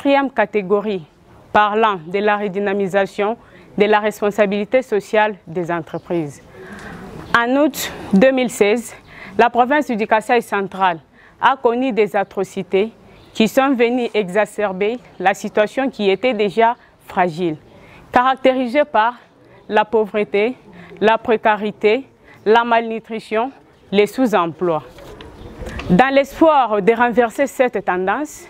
quatrième catégorie, parlant de la redynamisation de la responsabilité sociale des entreprises. En août 2016, la province du Kasaï central a connu des atrocités qui sont venues exacerber la situation qui était déjà fragile, caractérisée par la pauvreté, la précarité, la malnutrition, les sous-emplois. Dans l'espoir de renverser cette tendance,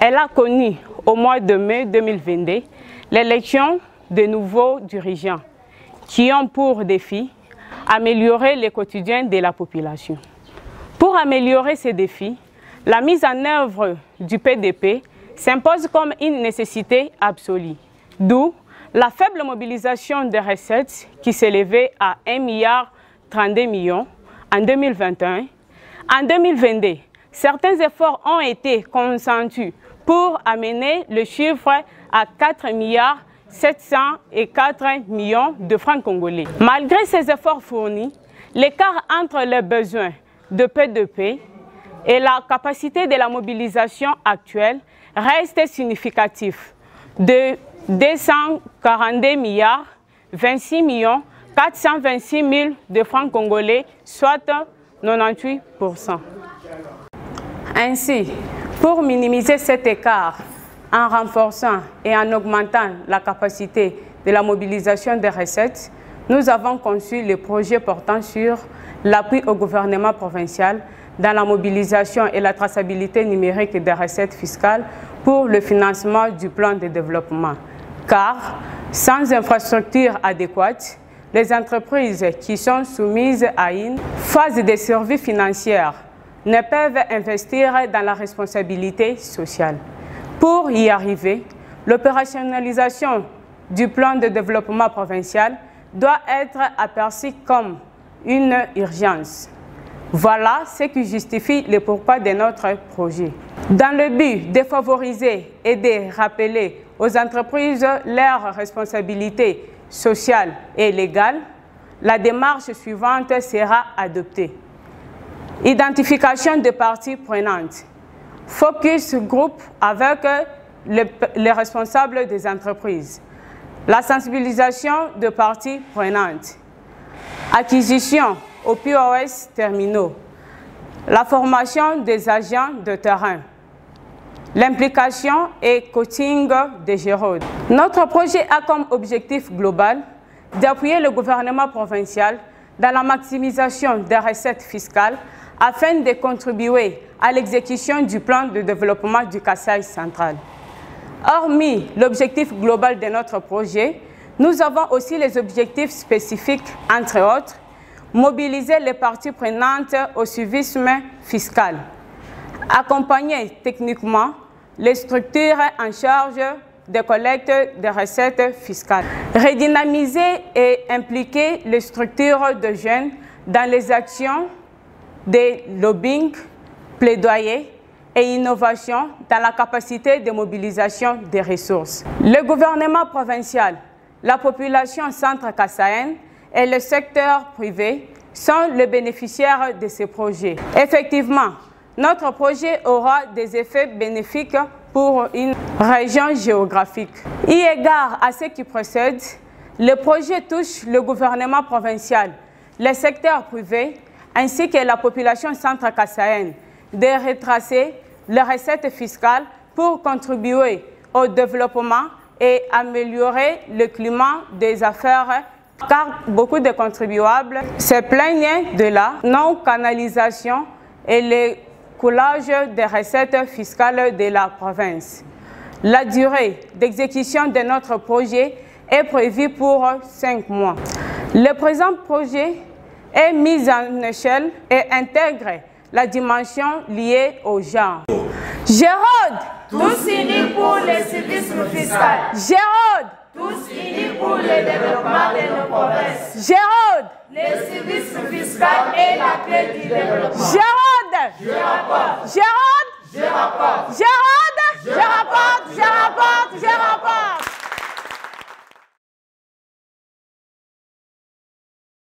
elle a connu au mois de mai 2022 l'élection de nouveaux dirigeants qui ont pour défi améliorer le quotidien de la population. Pour améliorer ces défis, la mise en œuvre du PDP s'impose comme une nécessité absolue, d'où la faible mobilisation des recettes qui s'élevait à 1,32 milliard en 2021. En 2022, certains efforts ont été consentis pour amener le chiffre à 4,704 milliards de francs congolais. Malgré ces efforts fournis, l'écart entre les besoins de PDP et la capacité de la mobilisation actuelle reste significatif de 242 milliards 26 millions 426 000 de francs congolais, soit 98%. Ainsi, pour minimiser cet écart, en renforçant et en augmentant la capacité de la mobilisation des recettes, nous avons conçu le projet portant sur l'appui au gouvernement provincial dans la mobilisation et la traçabilité numérique des recettes fiscales pour le financement du plan de développement. Car, sans infrastructure adéquate, les entreprises qui sont soumises à une phase de survie financière ne peuvent investir dans la responsabilité sociale. Pour y arriver, l'opérationnalisation du plan de développement provincial doit être aperçue comme une urgence. Voilà ce qui justifie le pourquoi de notre projet. Dans le but de favoriser et de rappeler aux entreprises leurs responsabilités sociales et légales, la démarche suivante sera adoptée. Identification des parties prenantes. Focus group avec les responsables des entreprises. La sensibilisation des parties prenantes. Acquisition aux POS terminaux. La formation des agents de terrain. L'implication et coaching des GEROD. Notre projet a comme objectif global d'appuyer le gouvernement provincial dans la maximisation des recettes fiscales afin de contribuer à l'exécution du plan de développement du Kasaï central. Hormis l'objectif global de notre projet, nous avons aussi les objectifs spécifiques, entre autres, mobiliser les parties prenantes au suivisme fiscal, accompagner techniquement les structures en charge de collecte des recettes fiscales, redynamiser et impliquer les structures de jeunes dans les actions de lobbying, plaidoyer et innovation dans la capacité de mobilisation des ressources. Le gouvernement provincial, la population centre-kassaïenne et le secteur privé sont les bénéficiaires de ces projets. Effectivement, notre projet aura des effets bénéfiques pour une région géographique. Eu égard à ce qui précède, le projet touche le gouvernement provincial, le secteur privé ainsi que la population centre-kassaïenne de retracer les recettes fiscales pour contribuer au développement et améliorer le climat des affaires, car beaucoup de contribuables se plaignent de la non-canalisation et le coulage des recettes fiscales de la province. La durée d'exécution de notre projet est prévue pour 5 mois. Le présent projet est mis en échelle et intègre la dimension liée au genre. GEROD, tous unis pour le civisme fiscal. GEROD, tous unis pour le développement de nos provinces. GEROD, le civisme fiscal est la clé du développement. GEROD, je rapporte. GEROD, je rapporte. GEROD, je rapporte, je rapporte, je rapporte.